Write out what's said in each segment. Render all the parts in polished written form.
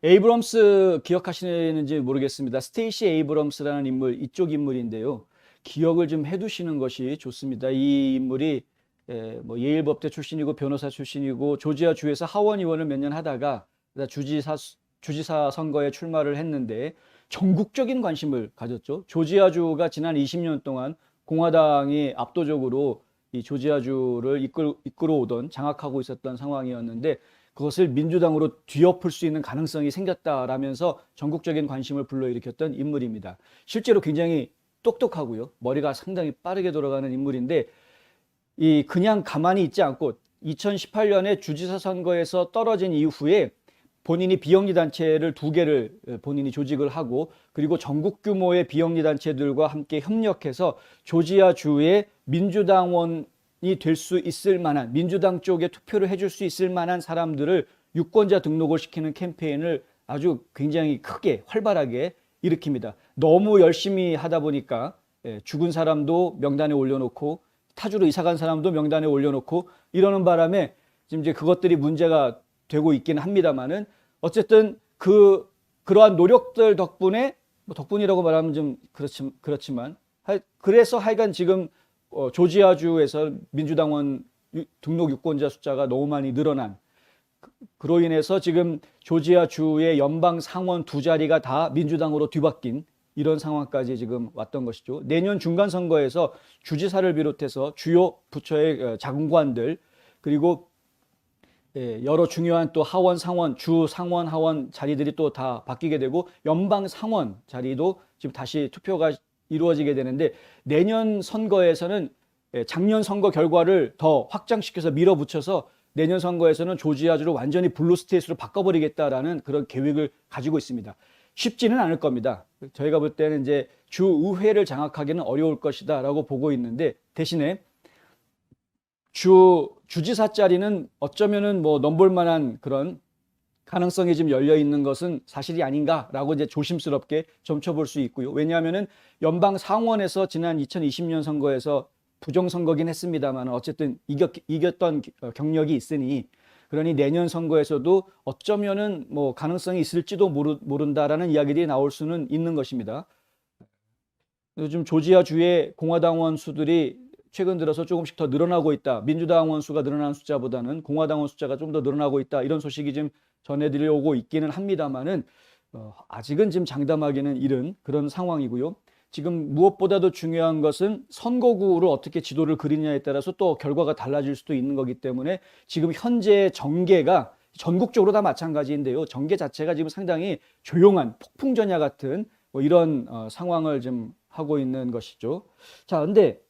에이브럼스 기억하시는지 모르겠습니다. 스테이시 에이브럼스라는 인물, 이쪽 인물인데요. 기억을 좀 해두시는 것이 좋습니다. 이 인물이 뭐 예일법대 출신이고 변호사 출신이고 조지아 주에서 하원 의원을 몇 년 하다가 주지사 선거에 출마를 했는데 전국적인 관심을 가졌죠. 조지아주가 지난 20년 동안 공화당이 압도적으로 이 조지아주를 이끌어오던 장악하고 있었던 상황이었는데 그것을 민주당으로 뒤엎을 수 있는 가능성이 생겼다라면서 전국적인 관심을 불러일으켰던 인물입니다. 실제로 굉장히 똑똑하고요. 머리가 상당히 빠르게 돌아가는 인물인데 이 그냥 가만히 있지 않고 2018년에 주지사 선거에서 떨어진 이후에 본인이 비영리 단체를 2개를 본인이 조직을 하고 그리고 전국 규모의 비영리 단체들과 함께 협력해서 조지아 주의 민주당원이 될 수 있을 만한 민주당 쪽에 투표를 해줄 수 있을 만한 사람들을 유권자 등록을 시키는 캠페인을 아주 굉장히 크게 활발하게 일으킵니다. 너무 열심히 하다 보니까 죽은 사람도 명단에 올려놓고 타주로 이사간 사람도 명단에 올려놓고 이러는 바람에 지금 이제 그것들이 문제가 되고 있기는 합니다만은 어쨌든 그러한 노력들 덕분에 뭐 덕분이라고 말하면 좀 그렇지만 그래서 하여간 지금 조지아주에서 민주당원 등록 유권자 숫자가 너무 많이 늘어난 그로 인해서 지금 조지아주의 연방 상원 2자리가 다 민주당으로 뒤바뀐 이런 상황까지 지금 왔던 것이죠. 내년 중간 선거에서 주지사를 비롯해서 주요 부처의 장관들 그리고 여러 중요한 또 하원, 상원, 주 상원, 하원 자리들이 또 다 바뀌게 되고 연방 상원 자리도 지금 다시 투표가 이루어지게 되는데 내년 선거에서는 작년 선거 결과를 더 확장시켜서 밀어붙여서 내년 선거에서는 조지아주를 완전히 블루 스테이트로 바꿔버리겠다라는 그런 계획을 가지고 있습니다. 쉽지는 않을 겁니다. 저희가 볼 때는 이제 주의회를 장악하기는 어려울 것이다라고 보고 있는데 대신에 주지사 자리는 어쩌면은 뭐 넘볼 만한 그런 가능성이 좀 열려 있는 것은 사실이 아닌가라고 이제 조심스럽게 점쳐볼 수 있고요. 왜냐하면은 연방 상원에서 지난 2020년 선거에서 부정선거긴 했습니다만 어쨌든 이겼던 경력이 있으니 그러니 내년 선거에서도 어쩌면은 뭐 가능성이 있을지도 모른다라는 이야기들이 나올 수는 있는 것입니다. 요즘 조지아주의 공화당원 수들이 최근 들어서 조금씩 더 늘어나고 있다. 민주당원 수가 늘어나는 숫자보다는 공화당원 숫자가 좀 더 늘어나고 있다. 이런 소식이 지금 전해드리려고 있기는 합니다만은 아직은 지금 장담하기는 이른 그런 상황이고요. 지금 무엇보다도 중요한 것은 선거구를 어떻게 지도를 그리냐에 따라서 또 결과가 달라질 수도 있는 거기 때문에 지금 현재 정계가 전국적으로 다 마찬가지인데요. 정계 자체가 지금 상당히 조용한 폭풍전야 같은 뭐 이런 상황을 좀 하고 있는 것이죠. 자, 근데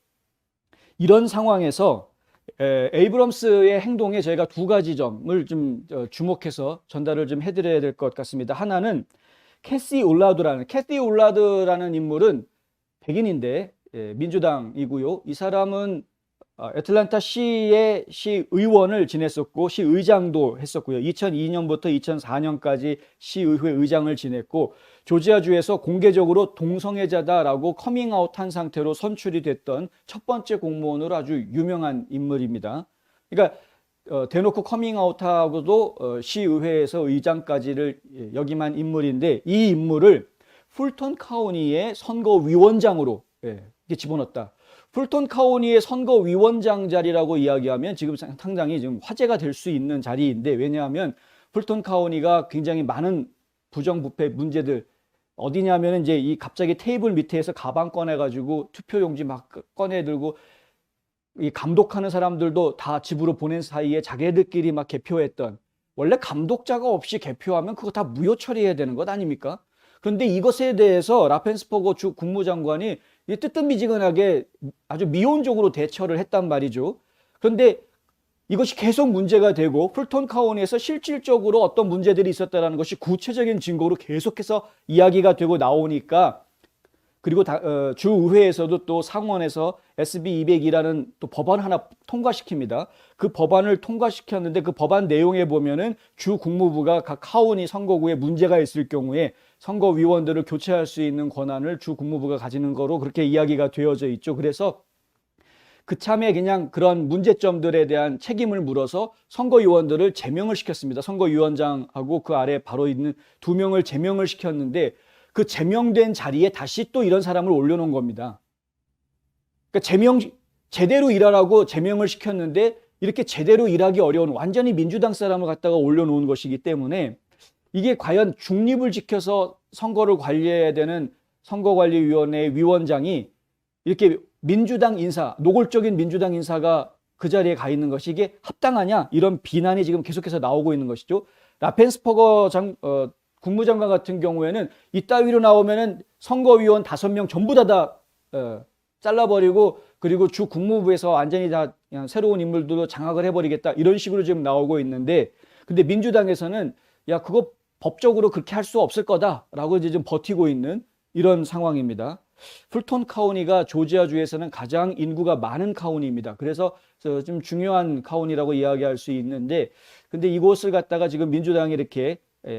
이런 상황에서 에이브럼스의 행동에 저희가 2가지 점을 좀 주목해서 전달을 좀 해드려야 될 것 같습니다. 하나는 캐시 올라드라는 인물은 백인인데 민주당이고요. 이 사람은 애틀랜타 시의 시의원을 지냈었고 시의장도 했었고요. 2002년부터 2004년까지 시의회 의장을 지냈고 조지아주에서 공개적으로 동성애자다라고 커밍아웃한 상태로 선출이 됐던 첫 번째 공무원으로 아주 유명한 인물입니다. 그러니까 대놓고 커밍아웃하고도 시의회에서 의장까지를 역임한 인물인데 이 인물을 풀턴 카운티의 선거위원장으로 집어넣었다. 풀턴 카운티의 선거위원장 자리라고 이야기하면 지금 상당히 지금 화제가 될 수 있는 자리인데 왜냐하면 풀턴 카운티가 굉장히 많은 부정부패 문제들 어디냐면 이제 이 갑자기 테이블 밑에서 가방 꺼내가지고 투표용지 막 꺼내 들고 이 감독하는 사람들도 다 집으로 보낸 사이에 자기들끼리 막 개표했던 원래 감독자가 없이 개표하면 그거 다 무효 처리해야 되는 것 아닙니까? 그런데 이것에 대해서 라펜스퍼거 주 국무장관이 뜨뜻미지근하게 아주 미온적으로 대처를 했단 말이죠. 그런데 이것이 계속 문제가 되고 풀턴 카운티에서 실질적으로 어떤 문제들이 있었다는 것이 구체적인 증거로 계속해서 이야기가 되고 나오니까 그리고 주의회에서도 또 상원에서 SB 200이라는 또 법안 하나 통과시킵니다. 그 법안을 통과시켰는데 그 법안 내용에 보면은 주 국무부가 각 카운티 선거구에 문제가 있을 경우에 선거위원들을 교체할 수 있는 권한을 주 국무부가 가지는 거로 그렇게 이야기가 되어져 있죠. 그래서 그참에 그냥 그런 문제점들에 대한 책임을 물어서 선거위원들을 제명을 시켰습니다. 선거위원장하고 그 아래 바로 있는 두 명을 제명을 시켰는데 그 제명된 자리에 다시 또 이런 사람을 올려놓은 겁니다. 그러니까 제대로 일하라고 제명을 시켰는데 이렇게 제대로 일하기 어려운 완전히 민주당 사람을 갖다가 올려놓은 것이기 때문에 이게 과연 중립을 지켜서 선거를 관리해야 되는 선거관리위원회 위원장이 이렇게 민주당 인사, 노골적인 민주당 인사가 그 자리에 가 있는 것이 이게 합당하냐? 이런 비난이 지금 계속해서 나오고 있는 것이죠. 라펜스퍼거 국무장관 같은 경우에는 이따위로 나오면은 선거위원 5명 전부 다 잘라버리고 그리고 주 국무부에서 완전히 다 그냥 새로운 인물들로 장악을 해버리겠다 이런 식으로 지금 나오고 있는데 근데 민주당에서는 야 그거 법적으로 그렇게 할 수 없을 거다라고 이제 좀 버티고 있는 이런 상황입니다. 풀톤 카운티가 조지아주에서는 가장 인구가 많은 카운티입니다. 그래서 좀 중요한 카운티라고 이야기할 수 있는데 근데 이곳을 갖다가 지금 민주당이 이렇게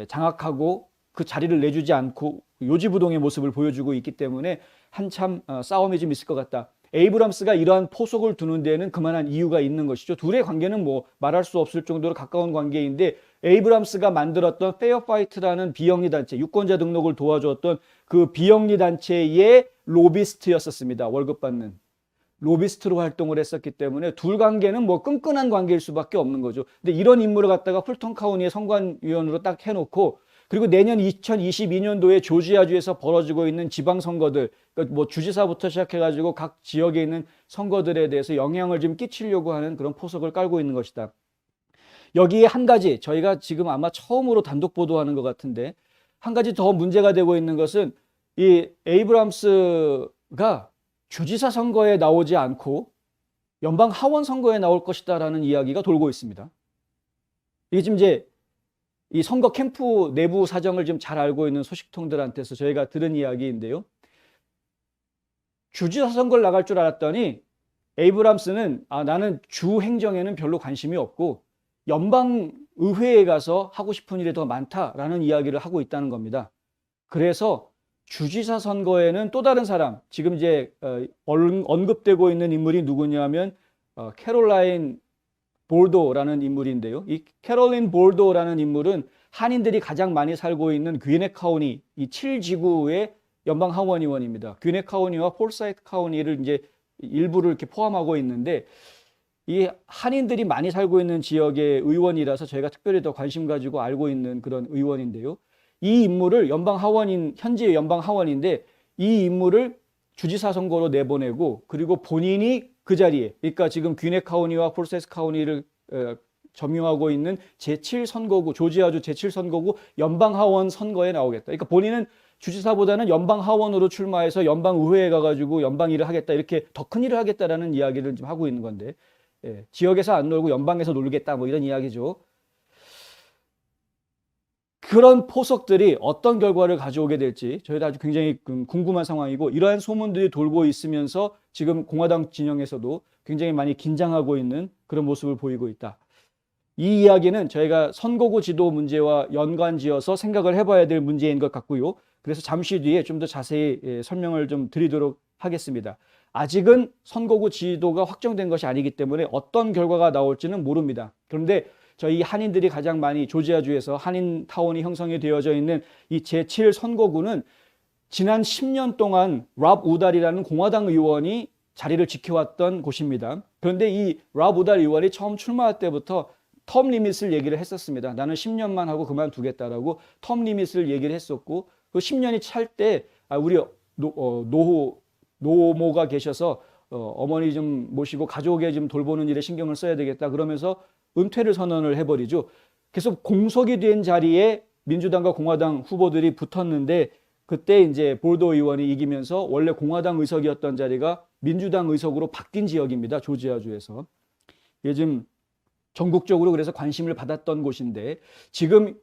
장악하고 그 자리를 내주지 않고 요지부동의 모습을 보여주고 있기 때문에 한참 싸움이 좀 있을 것 같다. 에이브람스가 이러한 포석을 두는 데에는 그만한 이유가 있는 것이죠. 둘의 관계는 뭐 말할 수 없을 정도로 가까운 관계인데 에이브람스가 만들었던 페어파이트라는 비영리 단체, 유권자 등록을 도와주었던 그 비영리 단체의 로비스트였었습니다. 월급 받는. 로비스트로 활동을 했었기 때문에 둘 관계는 뭐 끈끈한 관계일 수밖에 없는 거죠. 근데 이런 인물을 갖다가 풀턴 카운티의 선관위원으로 딱 해놓고 그리고 내년 2022년도에 조지아주에서 벌어지고 있는 지방선거들, 그러니까 뭐 주지사부터 시작해가지고 각 지역에 있는 선거들에 대해서 영향을 좀 끼치려고 하는 그런 포석을 깔고 있는 것이다. 여기에 한 가지, 저희가 지금 아마 처음으로 단독 보도하는 것 같은데, 한 가지 더 문제가 되고 있는 것은 이 에이브람스가 주지사 선거에 나오지 않고 연방 하원 선거에 나올 것이다라는 이야기가 돌고 있습니다. 이게 지금 이제 이 선거 캠프 내부 사정을 좀 잘 알고 있는 소식통들한테서 저희가 들은 이야기인데요. 주지사 선거를 나갈 줄 알았더니 에이브람스는 나는 주 행정에는 별로 관심이 없고 연방 의회에 가서 하고 싶은 일이 더 많다라는 이야기를 하고 있다는 겁니다. 그래서 주지사 선거에는 또 다른 사람, 지금 이제 언급되고 있는 인물이 누구냐면 캐롤라인 볼도라는 인물인데요. 이 캐롤린 볼도라는 인물은 한인들이 가장 많이 살고 있는 귀넷 카운티 이 7지구의 연방 하원의원입니다. 귀넷 카운티와 폴사이트 카운티를 이제 일부를 이렇게 포함하고 있는데 이 한인들이 많이 살고 있는 지역의 의원이라서 저희가 특별히 더 관심 가지고 알고 있는 그런 의원인데요. 이 인물을 현재 연방 하원인데 이 인물을 주지사 선거로 내보내고 그리고 본인이 그 자리에 그러니까 지금 귀넷 카운티와 폴세스 카운티를 점유하고 있는 제7선거구 조지아주 제7선거구 연방하원 선거에 나오겠다. 그러니까 본인은 주지사보다는 연방하원으로 출마해서 연방의회에 가가지고 연방 일을 하겠다 이렇게 더 큰 일을 하겠다라는 이야기를 좀 하고 있는 건데 지역에서 안 놀고 연방에서 놀겠다 뭐 이런 이야기죠. 그런 포석들이 어떤 결과를 가져오게 될지 저희도 아주 굉장히 궁금한 상황이고 이러한 소문들이 돌고 있으면서 지금 공화당 진영에서도 굉장히 많이 긴장하고 있는 그런 모습을 보이고 있다. 이 이야기는 저희가 선거구 지도 문제와 연관지어서 생각을 해봐야 될 문제인 것 같고요. 그래서 잠시 뒤에 좀 더 자세히 설명을 좀 드리도록 하겠습니다. 아직은 선거구 지도가 확정된 것이 아니기 때문에 어떤 결과가 나올지는 모릅니다. 그런데 저희 한인들이 가장 많이 조지아주에서 한인타운이 형성이 되어져 있는 이 제7선거구는 지난 10년 동안 랍 우달이라는 공화당 의원이 자리를 지켜왔던 곳입니다. 그런데 이 랍 우달 의원이 처음 출마할 때부터 텀 리밋을 얘기를 했었습니다. 나는 10년만 하고 그만두겠다라고 텀 리밋을 얘기를 했었고 그 10년이 찰 때 우리 노모가 계셔서 어머니 좀 모시고 가족에 좀 돌보는 일에 신경을 써야 되겠다 그러면서 은퇴를 선언을 해버리죠. 계속 공석이 된 자리에 민주당과 공화당 후보들이 붙었는데 그때 이제 볼도 의원이 이기면서 원래 공화당 의석이었던 자리가 민주당 의석으로 바뀐 지역입니다. 조지아주에서. 이게 지금 전국적으로 그래서 관심을 받았던 곳인데 지금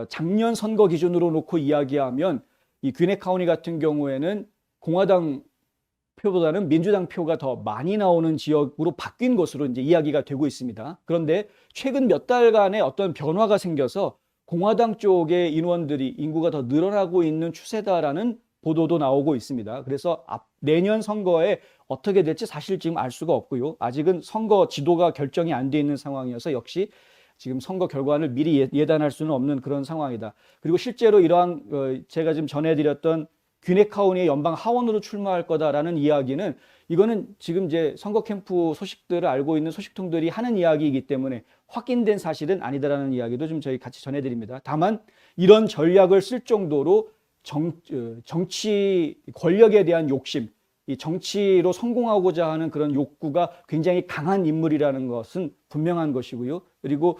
작년 선거 기준으로 놓고 이야기하면 이 귀넷 카운티 같은 경우에는 공화당 표보다는 민주당 표가 더 많이 나오는 지역으로 바뀐 것으로 이제 이야기가 되고 있습니다. 그런데 최근 몇 달간의 어떤 변화가 생겨서 공화당 쪽의 인구가 더 늘어나고 있는 추세다라는 보도도 나오고 있습니다. 그래서 내년 선거에 어떻게 될지 사실 지금 알 수가 없고요. 아직은 선거 지도가 결정이 안 돼 있는 상황이어서 역시 지금 선거 결과를 미리 예단할 수는 없는 그런 상황이다. 그리고 실제로 이러한 제가 지금 전해드렸던 귀넷 카운티의 연방 하원으로 출마할 거다라는 이야기는 이거는 지금 이제 선거 캠프 소식들을 알고 있는 소식통들이 하는 이야기이기 때문에 확인된 사실은 아니다라는 이야기도 좀 저희 같이 전해드립니다. 다만 이런 전략을 쓸 정도로 정치 권력에 대한 욕심, 이 정치로 성공하고자 하는 그런 욕구가 굉장히 강한 인물이라는 것은 분명한 것이고요. 그리고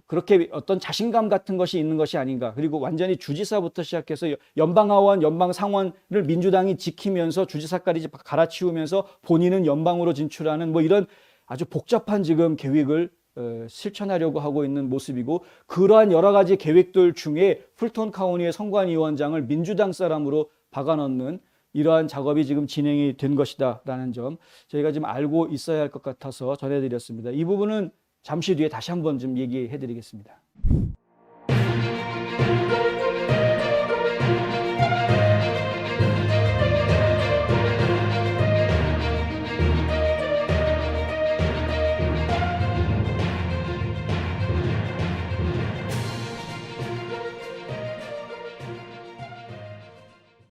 그렇게 어떤 자신감 같은 것이 있는 것이 아닌가. 그리고 완전히 주지사부터 시작해서 연방하원, 연방상원을 민주당이 지키면서 주지사까지 갈아치우면서 본인은 연방으로 진출하는 뭐 이런 아주 복잡한 지금 계획을 실천하려고 하고 있는 모습이고, 그러한 여러 가지 계획들 중에 풀톤 카운티의 선관위원장을 민주당 사람으로 박아넣는 이러한 작업이 지금 진행이 된 것이다라는 점 저희가 지금 알고 있어야 할 것 같아서 전해드렸습니다. 이 부분은 잠시 뒤에 다시 한번 좀 얘기해 드리겠습니다.